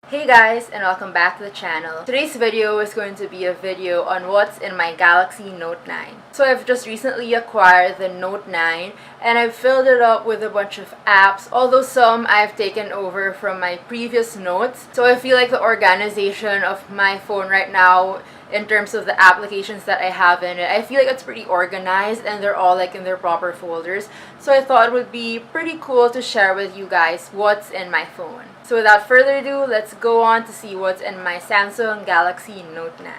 Hey guys, and welcome back to the channel. Today's video is going to be a video on what's in my Galaxy Note 9. So I've just recently acquired the Note 9 and I've filled it up with a bunch of apps, although some I've taken over from my previous notes. So I feel like the organization of my phone right now in terms of the applications that I have in it, I feel like it's pretty organized and they're all like in their proper folders. So I thought it would be pretty cool to share with you guys what's in my phone. So without further ado, let's go on to see what's in my Samsung Galaxy Note 9.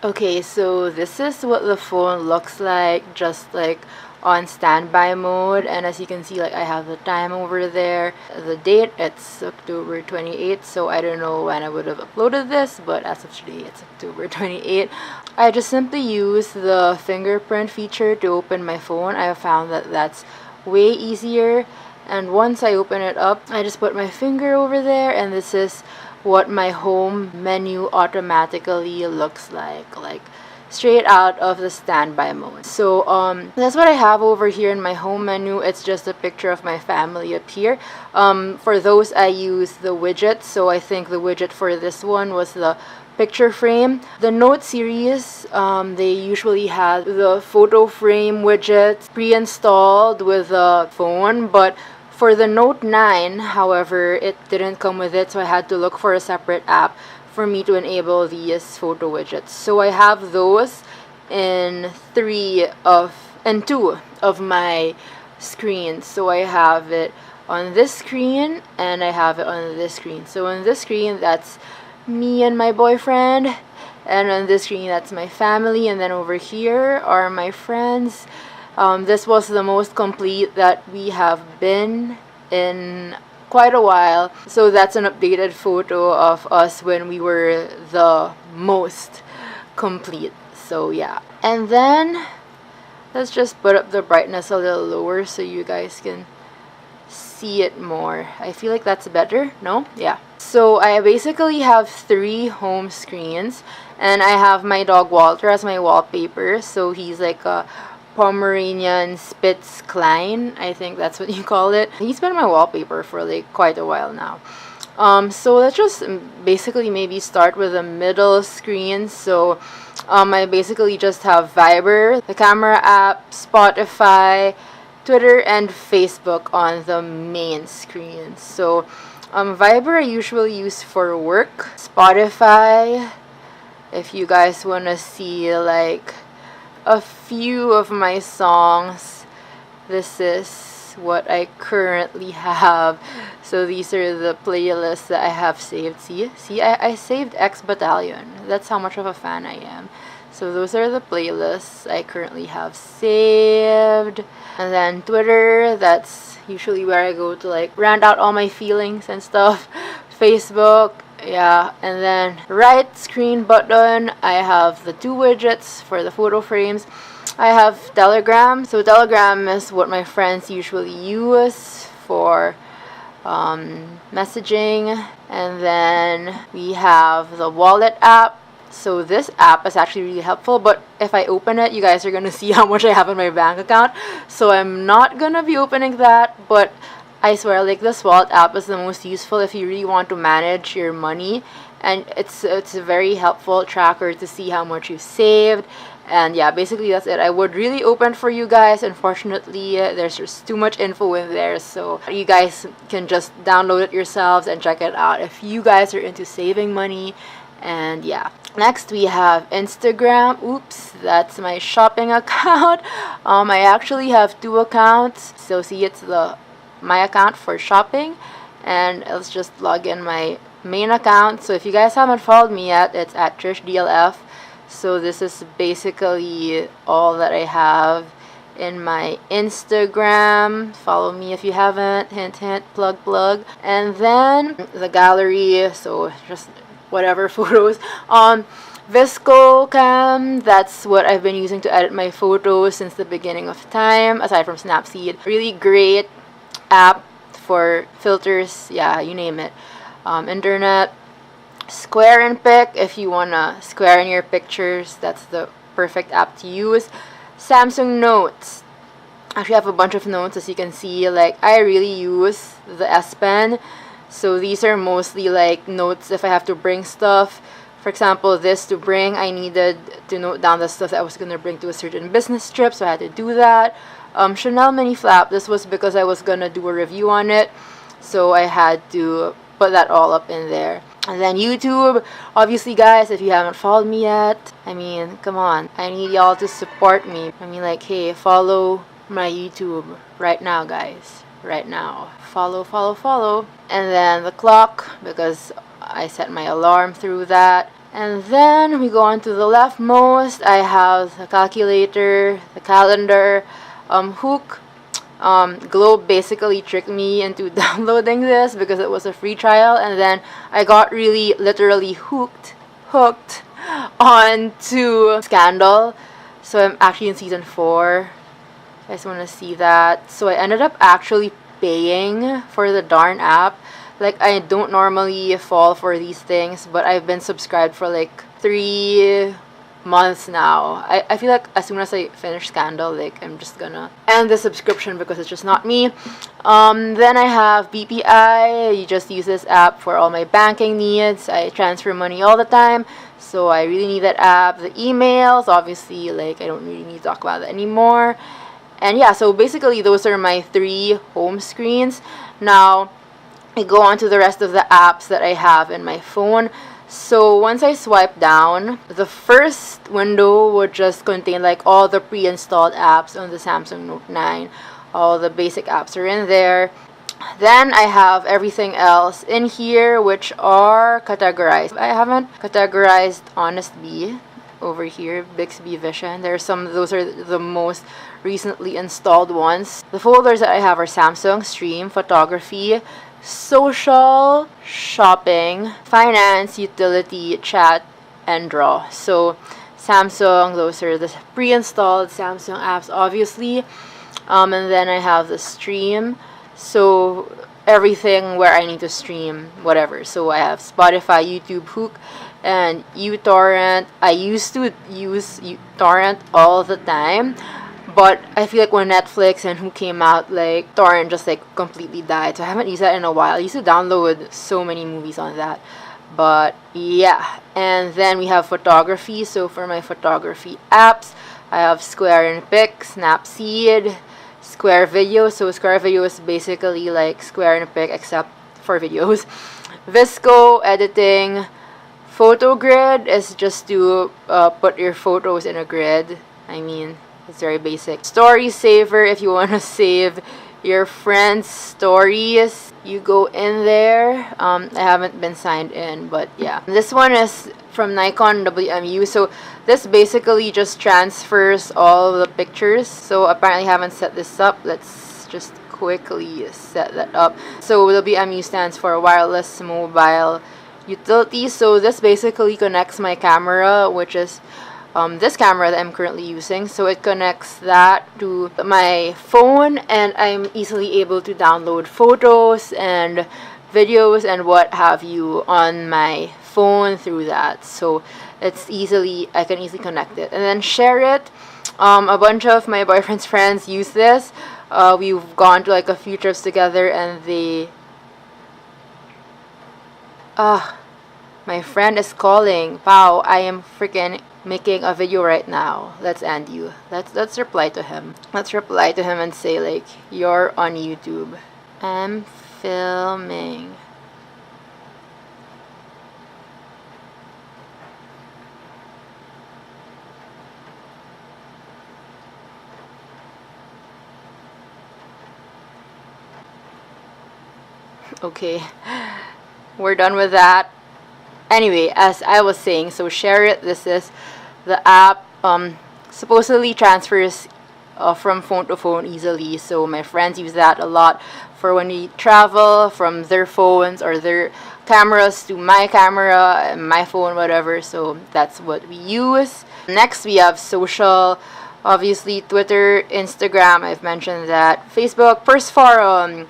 Okay, so this is what the phone looks like, just like on standby mode, and as you can see, like I have the time over there, the date, it's October 28th, so I don't know when I would have uploaded this, but as of today it's October 28th. I just simply use the fingerprint feature to open my phone. I have found that that's way easier, and once I open it up, I just put my finger over there, and this is what my home menu automatically looks like straight out of the standby mode. So that's what I have over here in my home menu. It's just a picture of my family up here. For those, I use the widget, so I think the widget for this one was the picture frame. The Note series, they usually have the photo frame widget pre-installed with the phone, but for the Note 9, however, it didn't come with it, so I had to look for a separate app for me to enable these photo widgets. So I have those in two of my screens. So I have it on this screen and I have it on this screen. So on this screen, that's me and my boyfriend, and on this screen, that's my family, and then over here are my friends. This was the most complete that we have been in quite a while, so that's an updated photo of us when we were the most complete. So yeah, and then let's just put up the brightness a little lower so you guys can see it more. I feel like that's better. No? Yeah. So I basically have three home screens, and I have my dog Walter as my wallpaper. So he's like a Pomeranian Spitz Klein, I think that's what you call it. He's been my wallpaper for like quite a while now. So let's just basically maybe start with the middle screen. So I basically just have Viber, the camera app, Spotify, Twitter, and Facebook on the main screen. So Viber I usually use for work. Spotify, if you guys want to see like a few of my songs, this is what I currently have. So these are the playlists that I have saved. See, I saved X Battalion. That's how much of a fan I am. So those are the playlists I currently have saved. And then Twitter, that's usually where I go to like rant out all my feelings and stuff. Facebook, yeah, and then right screen button, I have the two widgets for the photo frames. I have Telegram. So Telegram is what my friends usually use for messaging. And then we have the wallet app. So this app is actually really helpful, but if I open it, you guys are gonna see how much I have in my bank account. So I'm not gonna be opening that, but I swear, like, this wallet app is the most useful if you really want to manage your money, and it's a very helpful tracker to see how much you saved. And yeah, basically that's it. I would really open for you guys. Unfortunately, there's just too much info in there, so you guys can just download it yourselves and check it out if you guys are into saving money. And yeah, next we have Instagram. Oops, that's my shopping account. I actually have two accounts. So see, it's my account for shopping, and let's just log in my main account. So if you guys haven't followed me yet, it's at TrishDLF. So this is basically all that I have in my Instagram. Follow me if you haven't. Hint hint, plug plug. And then the gallery, so just whatever photos. ViscoCam, that's what I've been using to edit my photos since the beginning of time, aside from Snapseed. Really great app for filters, yeah, you name it. Internet. Square and Pic, if you wanna square in your pictures, that's the perfect app to use. Samsung Notes. Actually, I have a bunch of notes, as you can see. Like, I really use the S Pen So these are mostly like notes if I have to bring stuff. For example, this to bring, I needed to note down the stuff that I was going to bring to a certain business trip, so I had to do that. Chanel mini flap, this was because I was going to do a review on it, so I had to put that all up in there. And then YouTube, obviously guys, if you haven't followed me yet, I mean, come on, I need y'all to support me. I mean, like, hey, follow my YouTube right now, guys, right now. Follow. And then the clock, because I set my alarm through that. And then we go on to the leftmost. I have the calculator, the calendar, hook. Globe basically tricked me into downloading this because it was a free trial, and then I got really literally hooked onto Scandal. So I'm actually in season 4. I just want to see that. So I ended up actually paying for the darn app. Like, I don't normally fall for these things, but I've been subscribed for like 3 months now. I feel like as soon as I finish Scandal, like, I'm just gonna end the subscription because it's just not me. Then I have BPI. You just use this app for all my banking needs. I transfer money all the time, so I really need that app. The emails, obviously, like, I don't really need to talk about that anymore. And yeah, so basically those are my 3 home screens. Now I go on to the rest of the apps that I have in my phone. So once I swipe down, the first window would just contain like all the pre-installed apps on the Samsung Note 9. All the basic apps are in there. Then I have everything else in here, which are categorized. I haven't categorized Honest Bee over here, Bixby Vision. Those are the most recently installed ones. The folders that I have are Samsung, Stream, Photography, Social, Shopping, Finance, Utility, Chat, and Draw. So Samsung, those are the pre-installed Samsung apps, obviously. And then I have the Stream, so everything where I need to stream whatever. So I have Spotify, YouTube, Hook, and uTorrent. I used to use uTorrent all the time, but I feel like when Netflix and Hook came out, like, torrent just like completely died. So I haven't used that in a while. I used to download so many movies on that. But yeah, and then we have photography. So for my photography apps, I have Square and Pic, Snapseed, Square Video. So Square Video is basically like Square and Pic except for videos. Visco, editing. PhotoGrid is just to put your photos in a grid. I mean, it's very basic. Story Saver, if you want to save your friends' stories, you go in there. I haven't been signed in, but yeah. This one is from Nikon WMU. So this basically just transfers all the pictures. So apparently I haven't set this up. Let's just quickly set that up. So WMU stands for Wireless Mobile Utility. So this basically connects my camera, which is this camera that I'm currently using. So it connects that to my phone, and I'm easily able to download photos and videos and what have you on my phone through that. So I can easily connect it and then share it. A bunch of my boyfriend's friends use this. We've gone to like a few trips together, and my friend is calling. Wow, I am freaking making a video right now. Let's end you. Let's reply to him. Let's reply to him and say, like, you're on YouTube. I'm filming. Okay, we're done with that. Anyway, as I was saying, so share it. This is the app. Supposedly transfers from phone to phone easily. So my friends use that a lot for when we travel from their phones or their cameras to my camera, my phone, whatever. So that's what we use. Next, we have social. Obviously, Twitter, Instagram. I've mentioned that. Facebook, First Forum.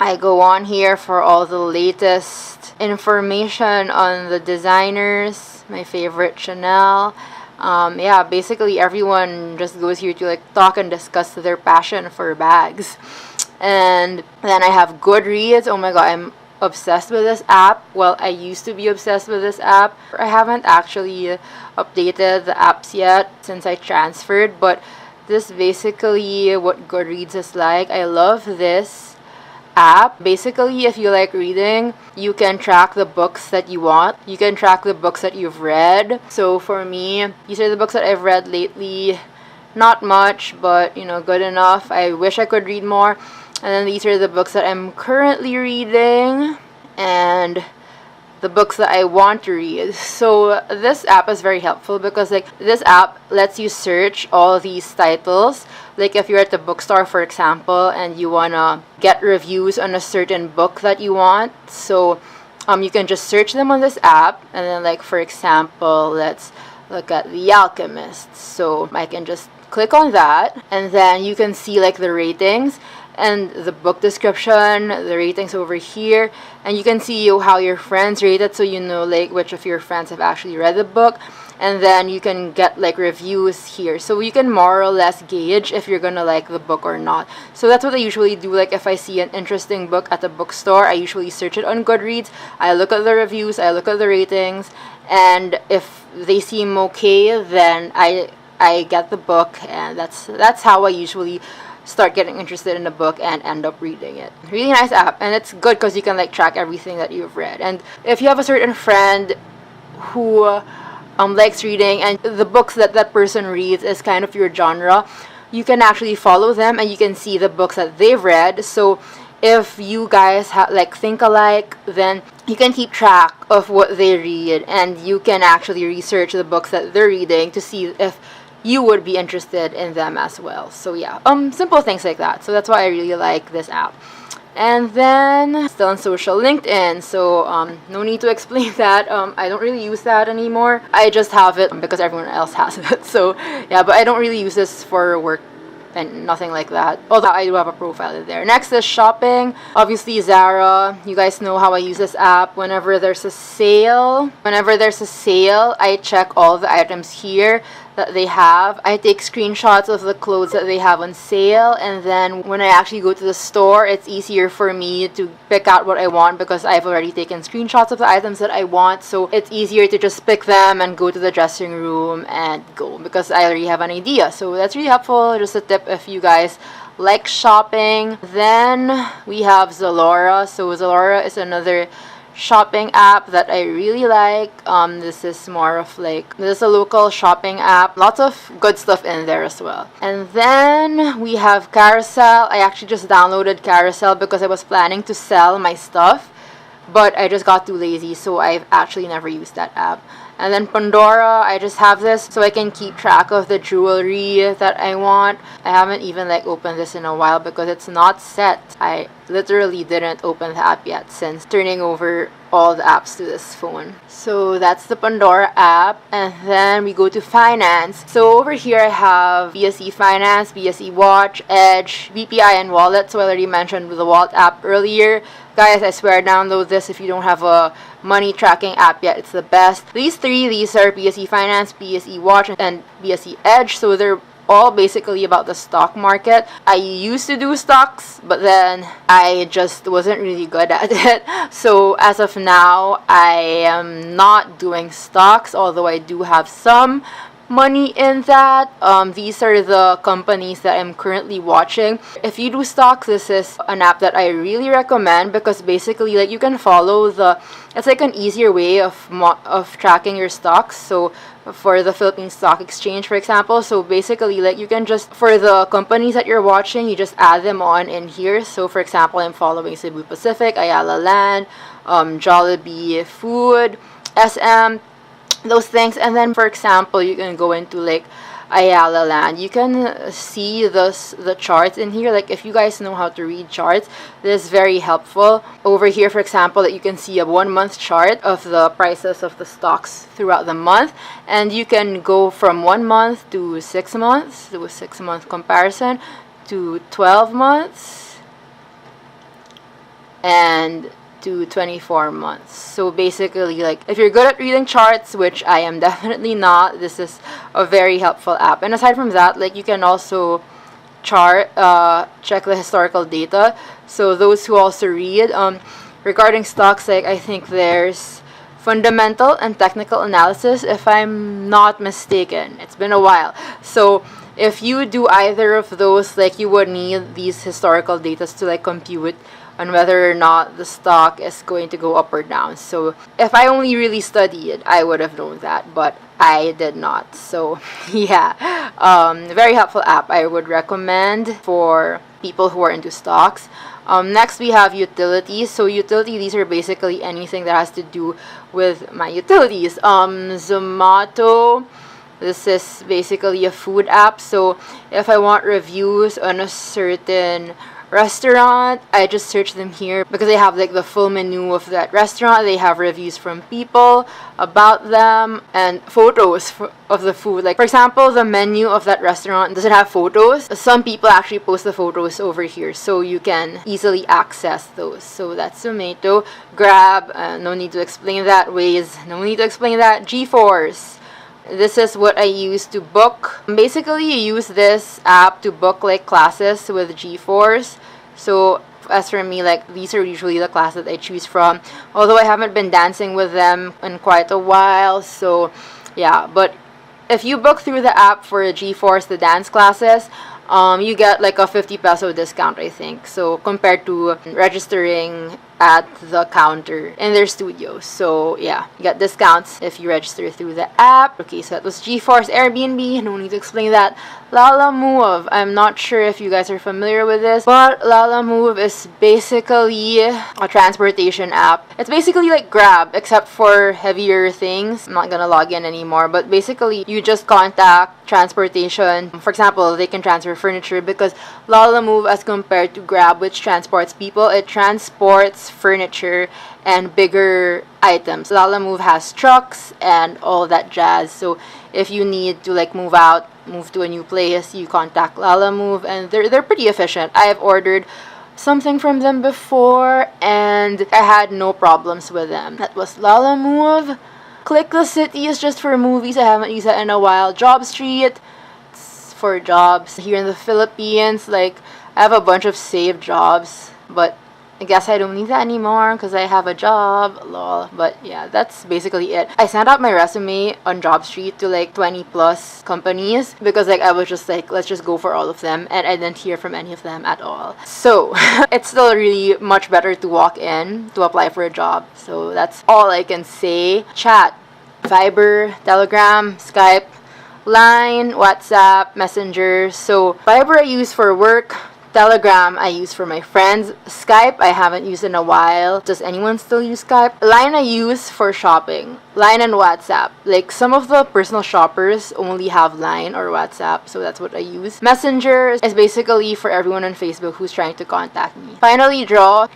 I go on here for all the latest information on the designers, my favorite Chanel. Yeah, basically everyone just goes here to like talk and discuss their passion for bags. And then I have Goodreads. Oh my god, I'm obsessed with this app. Well, I used to be obsessed with this app. I haven't actually updated the apps yet since I transferred, but this is basically what Goodreads is like. I love this app. Basically, if you like reading, you can track the books that you want. You can track the books that you've read. So for me, these are the books that I've read lately. Not much, but you know, good enough. I wish I could read more. And then these are the books that I'm currently reading and the books that I want to read. So this app is very helpful because like this app lets you search all these titles. Like if you're at the bookstore, for example, and you wanna get reviews on a certain book that you want, so you can just search them on this app. And then like for example, let's look at The Alchemist. So I can just click on that, and then you can see like the ratings and the book description, the ratings over here, and you can see how your friends rate it, so you know like which of your friends have actually read the book. And then you can get like reviews here, so you can more or less gauge if you're gonna like the book or not. So that's what I usually do. Like if I see an interesting book at the bookstore, I usually search it on Goodreads. I look at the reviews, I look at the ratings, and if they seem okay, then I get the book, and that's how I usually start getting interested in a book and end up reading it. Really nice app, and it's good because you can like track everything that you've read. And if you have a certain friend who likes reading and the books that that person reads is kind of your genre, you can actually follow them and you can see the books that they've read. So if you guys like think alike, then you can keep track of what they read, and you can actually research the books that they're reading to see if you would be interested in them as well. So yeah, simple things like that. So that's why I really like this app. And then still on social, LinkedIn. So no need to explain that. I don't really use that anymore. I just have it because everyone else has it. So yeah, but I don't really use this for work and nothing like that, although I do have a profile in there. Next is shopping. Obviously Zara. You guys know how I use this app. Whenever there's a sale, I check all the items here that they have. I take screenshots of the clothes that they have on sale, and then when I actually go to the store, it's easier for me to pick out what I want because I've already taken screenshots of the items that I want. So it's easier to just pick them and go to the dressing room and go because I already have an idea. So that's really helpful. Just a tip if you guys like shopping. Then we have Zalora. So Zalora is another shopping app that I really like. This is more of like, this is a local shopping app. Lots of good stuff in there as well. And then we have Carousel. I actually just downloaded Carousel because I was planning to sell my stuff, but I just got too lazy, so I've actually never used that app. And then Pandora, I just have this so I can keep track of the jewelry that I want. I haven't even like opened this in a while because it's not set. I literally didn't open the app yet since turning over all the apps to this phone. So that's the Pandora app. And then we go to finance. So over here I have PSE Finance, PSE Watch, Edge, BPI, and Wallet. So I already mentioned the Wallet app earlier. Guys, I swear, download this if you don't have a money tracking app yet. It's the best. These are PSE Finance, PSE Watch, and PSE Edge. So they're all basically about the stock market. I used to do stocks, but then I just wasn't really good at it. So as of now, I am not doing stocks, although I do have some money in that. These are the companies that I'm currently watching. If you do stocks, this is an app that I really recommend because basically like you can follow it's like an easier way of tracking your stocks. So for the Philippine Stock Exchange, for example, so basically like you can just, for the companies that you're watching, you just add them on in here. So for example, I'm following Cebu Pacific, Ayala Land, Jollibee Food, SM, those things. And then for example, you can go into like Ayala Land. You can see the charts in here. Like if you guys know how to read charts, this is very helpful. Over here, for example, that you can see a 1 month chart of the prices of the stocks throughout the month, and you can go from 1 month to 6 months, to a 6 month comparison, to 12 months, and to 24 months. So basically, like if you're good at reading charts, which I am definitely not, this is a very helpful app. And aside from that, like you can also check the historical data. So those who also read, regarding stocks, like I think there's fundamental and technical analysis, if I'm not mistaken. It's been a while. So if you do either of those, like you would need these historical data to like compute on whether or not the stock is going to go up or down. So if I only really studied, I would have known that, but I did not. So yeah, very helpful app. I would recommend for people who are into stocks. Next we have utilities. So utility, these are basically anything that has to do with my utilities. Zomato, this is basically a food app. So if I want reviews on a certain restaurant, I just search them here because they have like the full menu of that restaurant. They have reviews from people about them and photos of the food. Like for example, the menu of that restaurant doesn't have photos. Some people actually post the photos over here, so you can easily access those. So that's Zomato. Grab, no need to explain that. Waze, no need to explain that. GForce, this is what I use to book. Basically, you use this app to book like classes with GForce. So as for me, like these are usually the classes that I choose from, although I haven't been dancing with them in quite a while. So yeah, but if you book through the app for GForce, the dance classes, you get like a 50 peso discount, I think. So compared to registering at the counter in their studios. So yeah, you get discounts if you register through the app. Okay, so that was GForce. Airbnb, no need to explain that. Lala Move, I'm not sure if you guys are familiar with this, but Lala Move is basically a transportation app. It's basically like Grab, except for heavier things. I'm not gonna log in anymore, but basically you just contact transportation. For example, they can transfer furniture, because Lala Move, as compared to Grab, which transports people, it transports furniture and bigger items. Lala Move has trucks and all that jazz. So if you need to like move out, move to a new place, you contact Lala Move, and they're pretty efficient. I've ordered something from them before and I had no problems with them. That was Lala Move. Click the City is just for movies. I haven't used that in a while. Job Street, it's for jobs. Here in the Philippines, like I have a bunch of saved jobs, but I guess I don't need that anymore because I have a job, lol. But yeah, that's basically it. I sent out my resume on Job Street to like 20 plus companies because like I was just like, let's just go for all of them, and I didn't hear from any of them at all. So it's still really much better to walk in to apply for a job. So that's all I can say. Chat, Viber, Telegram, Skype, Line, WhatsApp, Messenger. So Viber I use for work. Telegram I use for my friends. Skype I haven't used in a while. Does anyone still use Skype? Line I use for shopping. Line and WhatsApp. Like some of the personal shoppers only have Line or WhatsApp, so that's what I use. Messenger is basically for everyone on Facebook who's trying to contact me. Finally, Draw.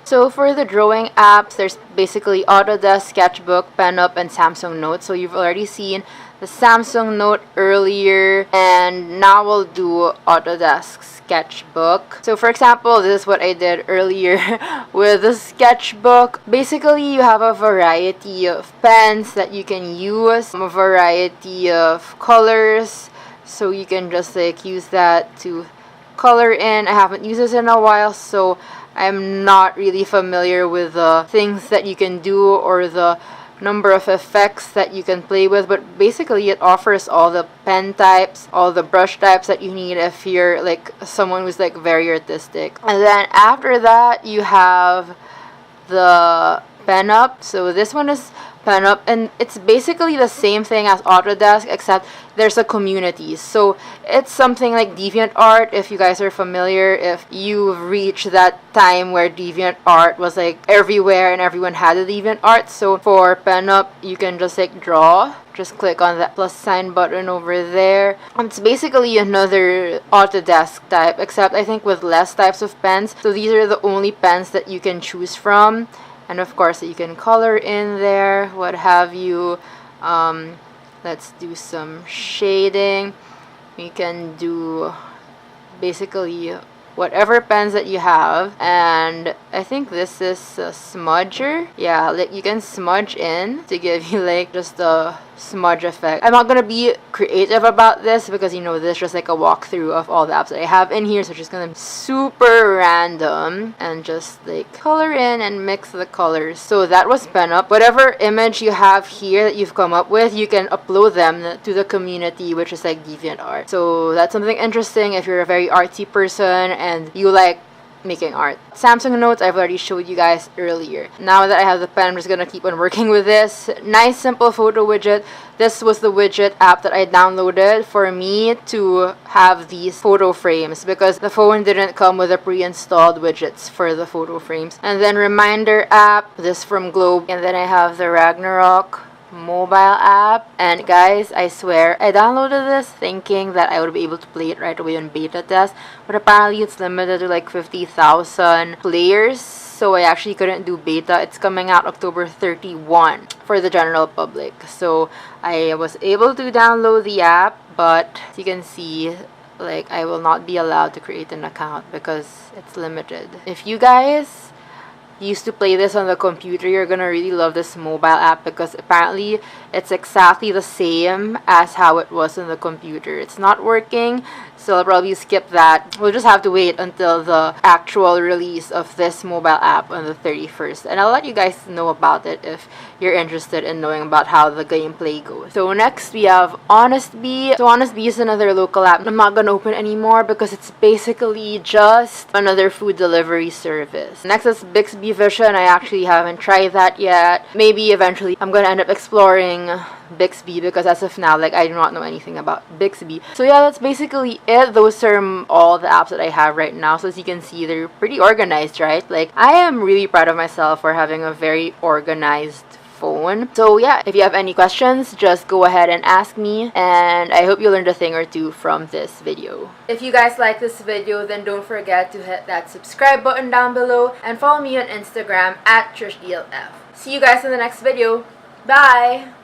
So for the drawing apps, there's basically Autodesk, Sketchbook, Burnup, and Samsung Note. So you've already seen the Samsung Note earlier, and now we'll do Autodesk Sketchbook. So for example, this is what I did earlier with the Sketchbook. Basically, you have a variety of pens that you can use, a variety of colors, so you can just like use that to color in. I haven't used this in a while, so I'm not really familiar with the things that you can do or the number of effects that you can play with, but basically it offers all the pen types, all the brush types that you need if you're like someone who's like very artistic. And then after that you have the Burnup. So this one is Burnup, and it's basically the same thing as Autodesk, except there's a community. So it's something like DeviantArt, if you guys are familiar, if you've reached that time where DeviantArt was like everywhere and everyone had a DeviantArt. So for Burnup, you can just like draw. Just click on that plus sign button over there. It's basically another Autodesk type, except I think with less types of pens. So these are the only pens that you can choose from. And of course, you can color in there, what have you. Let's do some shading. We can do basically whatever pens that you have. And I think this is a smudger. Yeah, like you can smudge in to give you like just a smudge effect. I'm not gonna be creative about this because you know this is just like a walkthrough of all the apps that I have in here, so just gonna be super random and just like color in and mix the colors. So that was Burnup. Whatever image you have here that you've come up with, you can upload them to the community, which is like DeviantArt. So that's something interesting if you're a very artsy person and you like making art. Samsung Notes, I've already showed you guys earlier. Now that I have the pen, I'm just gonna keep on working with this. Nice simple photo widget. This was the widget app that I downloaded for me to have these photo frames because the phone didn't come with the pre-installed widgets for the photo frames. And then reminder app, this from Globe. And then I have the Ragnarok mobile app. And guys, I swear I downloaded this thinking that I would be able to play it right away on beta test, but apparently it's limited to like 50,000 players, so I actually couldn't do beta. It's coming out October 31 for the general public, so I was able to download the app, but as you can see, like I will not be allowed to create an account because it's limited. If you guys used to play this on the computer, you're gonna really love this mobile app because apparently it's exactly the same as how it was on the computer. It's not working, so I'll probably skip that. We'll just have to wait until the actual release of this mobile app on the 31st, and I'll let you guys know about it if you're interested in knowing about how the gameplay goes. So next we have Honest Bee. So Honest Bee is another local app I'm not gonna open anymore because it's basically just another food delivery service. Next is Bixby Vision. I actually haven't tried that yet. Maybe eventually I'm gonna end up exploring Bixby because as of now, like I do not know anything about Bixby. So yeah, that's basically it. Those are all the apps that I have right now. So as you can see, they're pretty organized, right? Like I am really proud of myself for having a very organized phone. So yeah, if you have any questions, just go ahead and ask me, and I hope you learned a thing or two from this video. If you guys like this video, then don't forget to hit that subscribe button down below and follow me on Instagram at TrishDLF. See you guys in the next video. Bye!